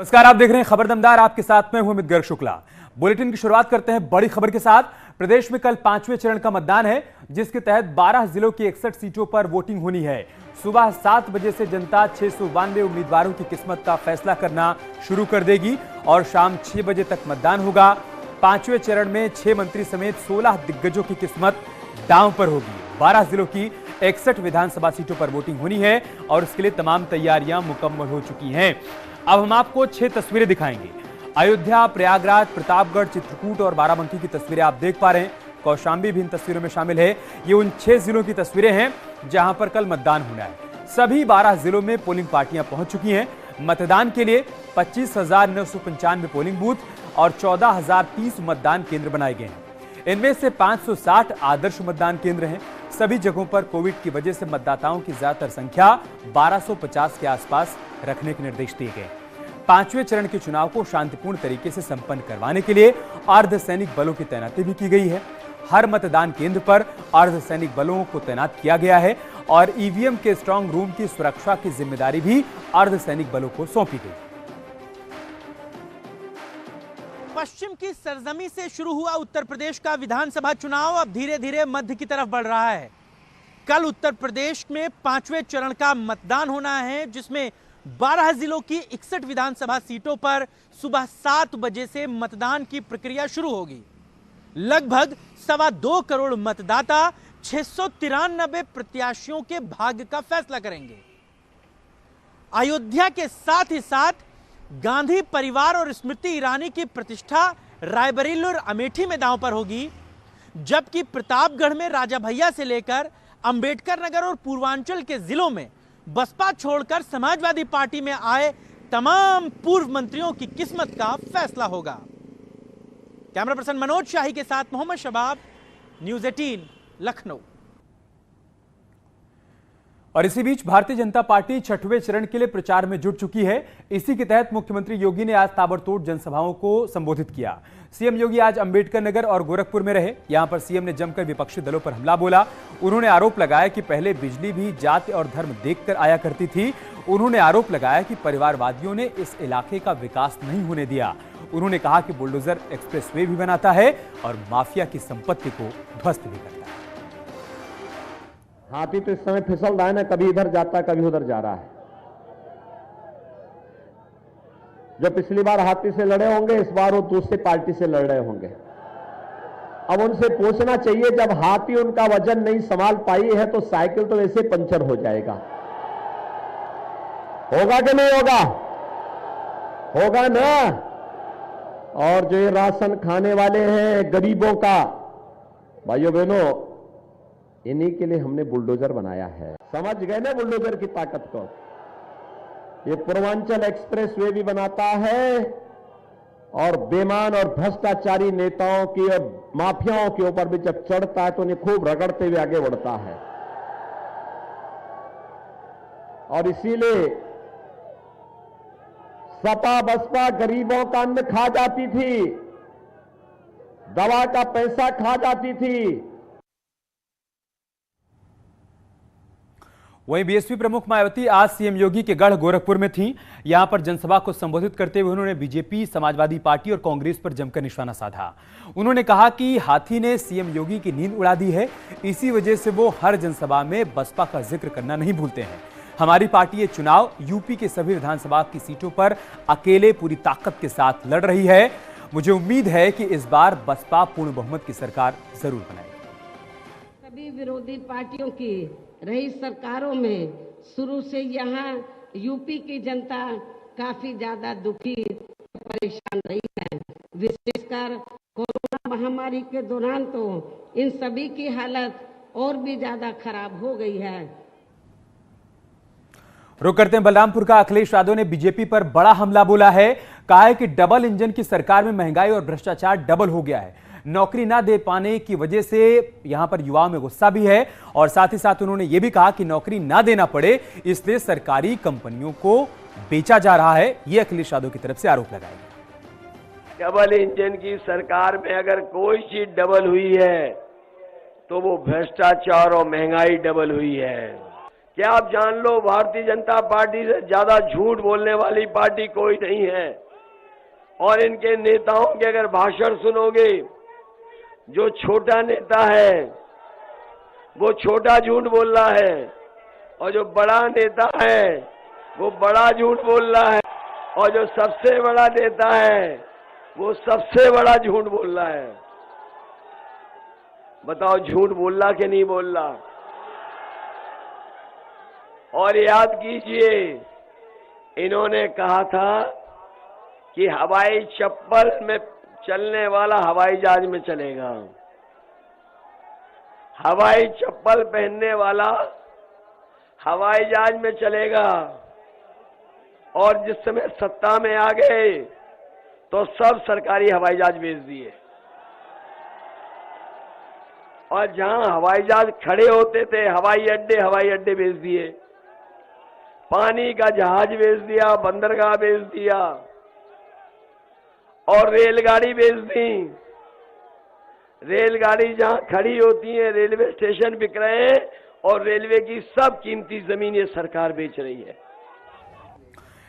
नमस्कार, आप देख रहे हैं खबर दमदार। आपके साथ में हूं अमित गर्ग शुक्ला। बुलेटिन की शुरुआत करते हैं बड़ी खबर के साथ। प्रदेश में कल 5वें चरण का मतदान है, जिसके तहत 12 जिलों की 61 सीटों पर वोटिंग होनी है। सुबह 7 बजे से जनता 692 उम्मीदवारों की किस्मत का फैसला करना शुरू कर देगी और शाम 6 बजे तक मतदान होगा। 5वें चरण में 6 मंत्री समेत 16 दिग्गजों की किस्मत दांव पर होगी। 12 जिलों की 61 विधानसभा सीटों पर वोटिंग होनी है और इसके लिए तमाम तैयारियां मुकम्मल हो चुकी हैं। अब हम आपको 6 तस्वीरें दिखाएंगे। अयोध्या, प्रयागराज, प्रतापगढ़, चित्रकूट और बाराबंकी की तस्वीरें आप देख पा रहे हैं। कौशांबी भी इन तस्वीरों में शामिल है। ये उन 6 जिलों की तस्वीरें हैं जहां पर कल मतदान होना है। सभी 12 जिलों में पोलिंग पार्टियां पहुंच चुकी हैं। मतदान के लिए 25,995 पोलिंग बूथ और 14,030 मतदान केंद्र बनाए गए हैं। इनमें से 560 आदर्श मतदान केंद्र हैं। सभी जगहों पर कोविड की वजह से मतदाताओं की ज्यादातर संख्या 1250 के आसपास रखने के निर्देश दिए गए। 5वें चरण के चुनाव को शांतिपूर्ण तरीके से संपन्न करवाने के लिए अर्धसैनिक बलों की तैनाती भी की गई है। हर मतदान केंद्र पर अर्धसैनिक बलों को तैनात किया गया है और ईवीएम के स्ट्रांग रूम की सुरक्षा की जिम्मेदारी भी अर्धसैनिक बलों को सौंपी गई। पश्चिम की सरजमी से शुरू हुआ उत्तर प्रदेश का विधानसभा चुनाव अब धीरे धीरे मध्य की तरफ बढ़ रहा है। कल उत्तर प्रदेश में 5वें चरण का मतदान होना है, जिसमें 12 जिलों की 61 विधानसभा सीटों पर सुबह 7 बजे से मतदान की प्रक्रिया शुरू होगी। लगभग 2.25 करोड़ मतदाता 693 प्रत्याशियों के भाग्य का फैसला करेंगे। अयोध्या के साथ ही साथ गांधी परिवार और स्मृति ईरानी की प्रतिष्ठा रायबरेली और अमेठी में दांव पर होगी, जबकि प्रतापगढ़ में राजा भैया से लेकर अंबेडकर नगर और पूर्वांचल के जिलों में बसपा छोड़कर समाजवादी पार्टी में आए तमाम पूर्व मंत्रियों की किस्मत का फैसला होगा। कैमरा पर्सन मनोज शाही के साथ मोहम्मद शबाब, न्यूज़ 18 लखनऊ। और इसी बीच भारतीय जनता पार्टी 6वें चरण के लिए प्रचार में जुट चुकी है। इसी के तहत मुख्यमंत्री योगी ने आज ताबड़तोड़ जनसभाओं को संबोधित किया। सीएम योगी आज अंबेडकर नगर और गोरखपुर में रहे। यहां पर सीएम ने जमकर विपक्षी दलों पर हमला बोला। उन्होंने आरोप लगाया कि पहले बिजली भी जाति और धर्म देखकर आया करती थी। उन्होंने आरोप लगाया कि परिवारवादियों ने इस इलाके का विकास नहीं होने दिया। उन्होंने कहा कि बुलडोजर एक्सप्रेसवे भी बनाता है और माफिया की संपत्ति को ध्वस्त भी करता है। हाथी तो इस समय फिसल रहा है ना, कभी इधर जाता है कभी उधर जा रहा है। जो पिछली बार हाथी से लड़े होंगे, इस बार वो दूसरी पार्टी से लड़ रहे होंगे। अब उनसे पूछना चाहिए, जब हाथी उनका वजन नहीं संभाल पाई है तो साइकिल तो वैसे पंचर हो जाएगा। होगा कि नहीं होगा? होगा ना। और जो ये राशन खाने वाले हैं गरीबों का, भाइयों बहनों, इन्हीं के लिए हमने बुलडोजर बनाया है। समझ गए ना बुलडोजर की ताकत को? ये पूर्वांचल एक्सप्रेसवे भी बनाता है और बेईमान और भ्रष्टाचारी नेताओं की और माफियाओं के ऊपर भी जब चढ़ता है तो उन्हें खूब रगड़ते हुए आगे बढ़ता है। और इसीलिए सपा बसपा गरीबों का अन्न खा जाती थी, दवा का पैसा खा जाती थी। वहीं बीएसपी प्रमुख मायावती आज सीएम योगी के गढ़ गोरखपुर में थीं। यहां पर जनसभा को संबोधित करते हुए उन्होंने बीजेपी, समाजवादी पार्टी और कांग्रेस पर जमकर निशाना साधा। उन्होंने कहा कि हाथी ने सीएम योगी की नींद उड़ा दी है, इसी वजह से वो हर जनसभा में बसपा का जिक्र करना नहीं भूलते हैं। हमारी पार्टी ये चुनाव यूपी के सभी विधानसभा की सीटों पर अकेले पूरी ताकत के साथ लड़ रही है। मुझे उम्मीद है कि इस बार बसपा पूर्ण बहुमत की सरकार जरूर बनाएगी। सभी विरोधी पार्टियों की रही सरकारों में शुरू से यहाँ यूपी की जनता काफी ज्यादा दुखी परेशान रही है। विशेषकर कोरोना महामारी के दौरान तो इन सभी की हालत और भी ज्यादा खराब हो गई है। रुक करते हैं बलरामपुर का। अखिलेश यादव ने बीजेपी पर बड़ा हमला बोला है। कहा है कि डबल इंजन की सरकार में महंगाई और भ्रष्टाचार डबल हो गया है। नौकरी ना दे पाने की वजह से यहां पर युवाओं में गुस्सा भी है और साथ ही साथ उन्होंने यह भी कहा कि नौकरी ना देना पड़े इसलिए सरकारी कंपनियों को बेचा जा रहा है। यह अखिलेश यादव की तरफ से आरोप लगाया गया। डबल इंजन की सरकार में अगर कोई चीज डबल हुई है तो वो भ्रष्टाचार और महंगाई डबल हुई है। कि आप जान लो भारतीय जनता पार्टी से ज्यादा झूठ बोलने वाली पार्टी कोई नहीं है। और इनके नेताओं के अगर भाषण सुनोगे, जो छोटा नेता है वो छोटा झूठ बोल रहा है और जो बड़ा नेता है वो बड़ा झूठ बोल रहा है और जो सबसे बड़ा नेता है वो सबसे बड़ा झूठ बोल रहा है। बताओ झूठ बोल रहा कि नहीं बोल रहा? और याद कीजिए, इन्होंने कहा था कि हवाई चप्पल में चलने वाला हवाई जहाज में चलेगा, हवाई चप्पल पहनने वाला हवाई जहाज में चलेगा। और जिस समय सत्ता में आ गए तो सब सरकारी हवाई जहाज बेच दिए और जहां हवाई जहाज खड़े होते थे हवाई अड्डे बेच दिए, पानी का जहाज बेच दिया, बंदरगाह बेच दिया और रेलगाड़ी बेच दी। रेलगाड़ी जहां खड़ी होती है रेलवे स्टेशन बिक रहे हैं और रेलवे की सब कीमती जमीन ये सरकार बेच रही है।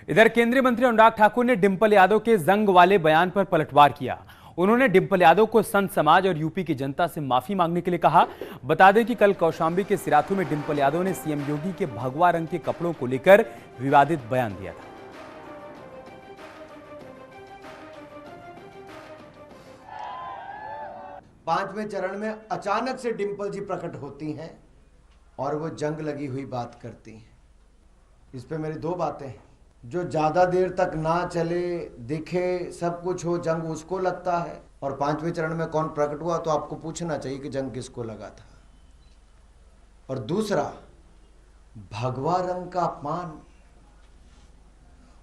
इधर केंद्रीय मंत्री अनुराग ठाकुर ने डिंपल यादव के जंग वाले बयान पर पलटवार किया। उन्होंने डिंपल यादव को संत समाज और यूपी की जनता से माफी मांगने के लिए कहा। बता दें कि कल कौशांबी के सिराथू में डिंपल यादव ने सीएम योगी के भगवा रंग के कपड़ों को लेकर विवादित बयान दिया था। पांचवें चरण में अचानक से डिंपल जी प्रकट होती हैं और वो जंग लगी हुई बात करती हैं। इस पे मेरी दो बातें हैं। जो ज्यादा देर तक ना चले, दिखे, सब कुछ हो, जंग उसको लगता है। और पांचवें चरण में कौन प्रकट हुआ तो आपको पूछना चाहिए कि जंग किसको लगा था। और दूसरा, भगवा रंग का अपमान,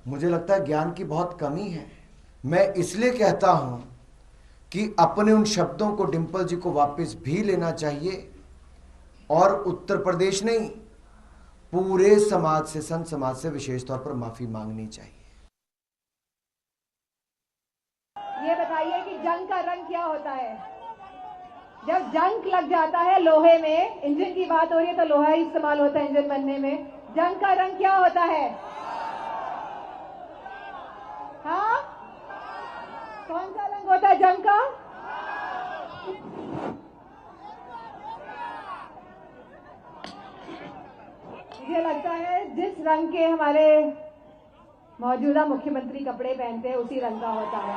मुझे लगता है ज्ञान की बहुत कमी है। मैं इसलिए कहता हूं कि अपने उन शब्दों को डिंपल जी को वापस भी लेना चाहिए और उत्तर प्रदेश नहीं, पूरे समाज से, संत समाज से विशेष तौर पर माफी मांगनी चाहिए। ये बताइए कि जंग का रंग क्या होता है? जब जंग लग जाता है लोहे में, इंजन की बात हो रही है तो लोहा ही इस्तेमाल होता है इंजन बनने में। जंग का रंग क्या होता है? हाँ, कौन सा रंग होता है जंग का? मुझे लगता है जिस रंग के हमारे मौजूदा मुख्यमंत्री कपड़े पहनते हैं उसी रंग का होता है।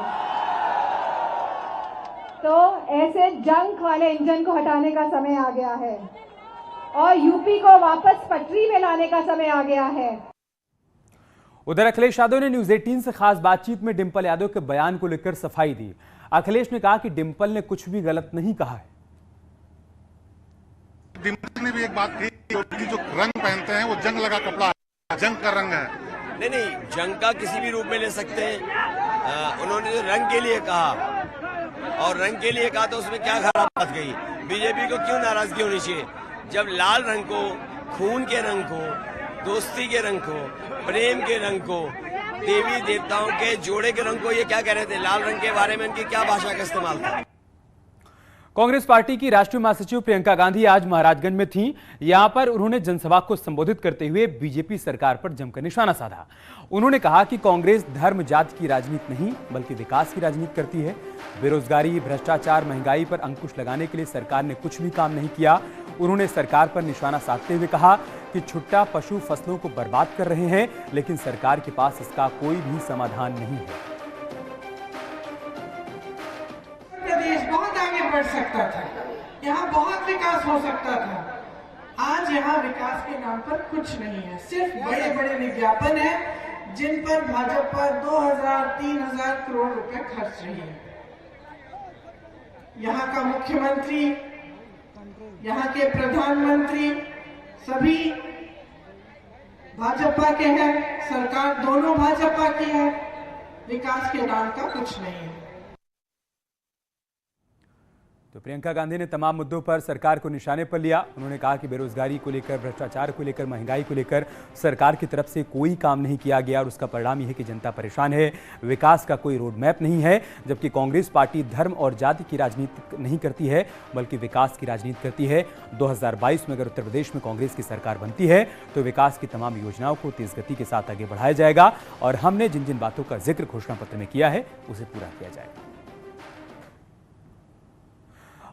तो ऐसे जंग वाले इंजन को हटाने का समय आ गया है और यूपी को वापस पटरी में लाने का समय आ गया है। उधर अखिलेश यादव ने न्यूज 18 से खास बातचीत में डिंपल यादव के बयान को लेकर सफाई दी। अखिलेश ने कहा कि डिंपल ने कुछ भी गलत नहीं कहा है। डिंपल ने भी एक बात कही, जो रंग पहनते हैं वो जंग लगा कपड़ा है, जंग का रंग है। नहीं, जंग का किसी भी रूप में ले सकते हैं। उन्होंने जो रंग के लिए कहा और रंग के लिए कहा तो उसमें क्या खराब बात कही? बीजेपी को क्यों नाराजगी होनी चाहिए? जब लाल रंग को, खून के रंग को, दोस्ती के रंग को, प्रेम के रंग को, देवी देवताओं के जोड़े के रंग को ये क्या कह रहे थे? लाल रंग के बारे में इनकी क्या भाषा का इस्तेमाल था? कांग्रेस पार्टी की राष्ट्रीय महासचिव प्रियंका गांधी आज महाराजगंज में थीं। यहां पर उन्होंने जनसभा को संबोधित करते हुए बीजेपी सरकार पर जमकर निशाना साधा। उन्होंने कहा कि कांग्रेस धर्म जाति की राजनीति नहीं बल्कि विकास की राजनीति करती है। बेरोजगारी, भ्रष्टाचार, महंगाई पर अंकुश लगाने के लिए सरकार ने कुछ भी काम नहीं किया। उन्होंने सरकार पर निशाना साधते हुए कहा कि छुट्टा पशु फसलों को बर्बाद कर रहे हैं, लेकिन सरकार के पास इसका कोई भी समाधान नहीं है। प्रदेश बहुत आगे बढ़ सकता था, यहाँ बहुत विकास हो सकता था। आज यहाँ विकास के नाम पर कुछ नहीं है, सिर्फ बड़े बड़े विज्ञापन है जिन पर भाजपा 2000-3000 करोड़ रुपए खर्च रही है। यहाँ का मुख्यमंत्री, यहाँ के प्रधानमंत्री सभी भाजपा के हैं, सरकार दोनों भाजपा की है। विकास के नाम का कुछ नहीं है। तो प्रियंका गांधी ने तमाम मुद्दों पर सरकार को निशाने पर लिया। उन्होंने कहा कि बेरोजगारी को लेकर, भ्रष्टाचार को लेकर, महंगाई को लेकर सरकार की तरफ से कोई काम नहीं किया गया और उसका परिणाम यह है कि जनता परेशान है। विकास का कोई रोड मैप नहीं है। जबकि कांग्रेस पार्टी धर्म और जाति की राजनीति नहीं करती है बल्कि विकास की राजनीति करती है। 2022 में अगर उत्तर प्रदेश में कांग्रेस की सरकार बनती है तो विकास की तमाम योजनाओं को तेज गति के साथ आगे बढ़ाया जाएगा और हमने जिन जिन बातों का जिक्र घोषणा पत्र में किया है उसे पूरा किया जाएगा।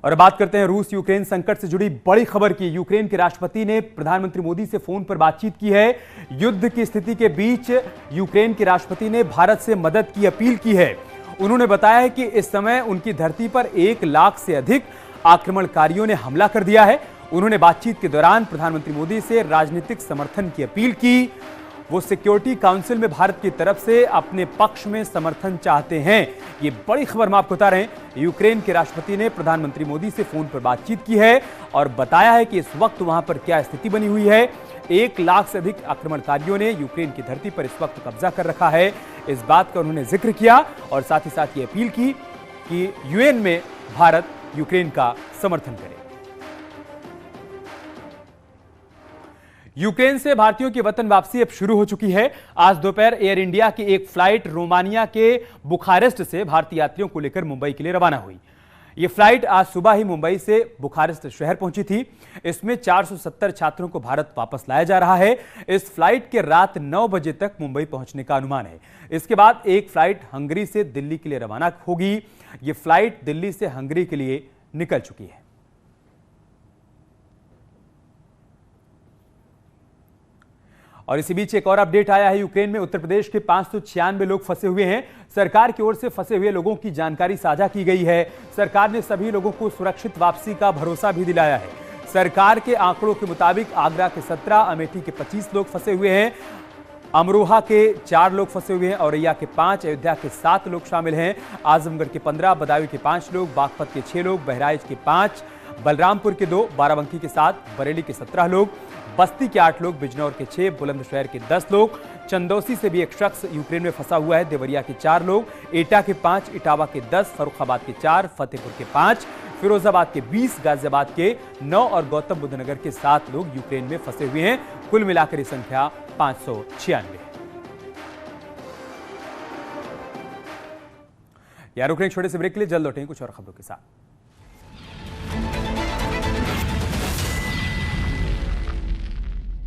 और बात करते हैं रूस यूक्रेन संकट से जुड़ी बड़ी खबर की। यूक्रेन के राष्ट्रपति ने प्रधानमंत्री मोदी से फोन पर बातचीत की है। युद्ध की स्थिति के बीच यूक्रेन के राष्ट्रपति ने भारत से मदद की अपील की है। उन्होंने बताया है कि इस समय उनकी धरती पर 1 लाख से अधिक आक्रमणकारियों ने हमला कर दिया है। उन्होंने बातचीत के दौरान प्रधानमंत्री मोदी से राजनीतिक समर्थन की अपील की। वो सिक्योरिटी काउंसिल में भारत की तरफ से अपने पक्ष में समर्थन चाहते हैं। ये बड़ी खबर हम आपको बता रहे हैं। यूक्रेन के राष्ट्रपति ने प्रधानमंत्री मोदी से फोन पर बातचीत की है और बताया है कि इस वक्त वहां पर क्या स्थिति बनी हुई है। 1 लाख से अधिक आक्रमणकारियों ने यूक्रेन की धरती पर इस वक्त कब्जा कर रखा है। इस बात का उन्होंने जिक्र किया और साथ ही साथ ये अपील की कि यूएन में भारत यूक्रेन का समर्थन करे। यूक्रेन से भारतीयों की वतन वापसी अब शुरू हो चुकी है। आज दोपहर एयर इंडिया की एक फ्लाइट रोमानिया के बुखारेस्ट से भारतीय यात्रियों को लेकर मुंबई के लिए रवाना हुई। यह फ्लाइट आज सुबह ही मुंबई से बुखारेस्ट शहर पहुंची थी। इसमें 470 छात्रों को भारत वापस लाया जा रहा है। इस फ्लाइट के रात 9 बजे तक मुंबई पहुंचने का अनुमान है। इसके बाद एक फ्लाइट हंगरी से दिल्ली के लिए रवाना होगी। यह फ्लाइट दिल्ली से हंगरी के लिए निकल चुकी है। और इसी बीच एक और अपडेट आया है। यूक्रेन में उत्तर प्रदेश के 596 लोग फंसे हुए हैं। सरकार की ओर से फंसे हुए लोगों की जानकारी साझा की गई है। सरकार ने सभी लोगों को सुरक्षित वापसी का भरोसा भी दिलाया है। सरकार के आंकड़ों के मुताबिक आगरा के 17, अमेठी के 25 लोग फंसे हुए हैं, अमरोहा के 4 लोग फंसे हुए हैं, औरैया के 5, अयोध्या के 7 लोग शामिल हैं, आजमगढ़ के 15, बदायूं के 5 लोग, बागपत के 6 लोग, बहराइच के 5, बलरामपुर के 2, बाराबंकी के 7, बरेली के 17 लोग, बस्ती के 8 लोग, बिजनौर के 6, बुलंदशहर के 10 लोग, चंदौसी से भी एक शख्स यूक्रेन में फंसा हुआ है, देवरिया के 4 लोग, एटा के 5, इटावा के 10, फर्रुखाबाद के 4, फतेहपुर के 5, फिरोजाबाद के 20, गाजियाबाद के 9 और गौतम बुद्ध नगर के 7 लोग यूक्रेन में फंसे हुए हैं। कुल मिलाकर ये संख्या 596 है। यार रुक रहे छोटे से ब्रेक के लिए, जल्द लौटेंगे कुछ और खबरों के साथ।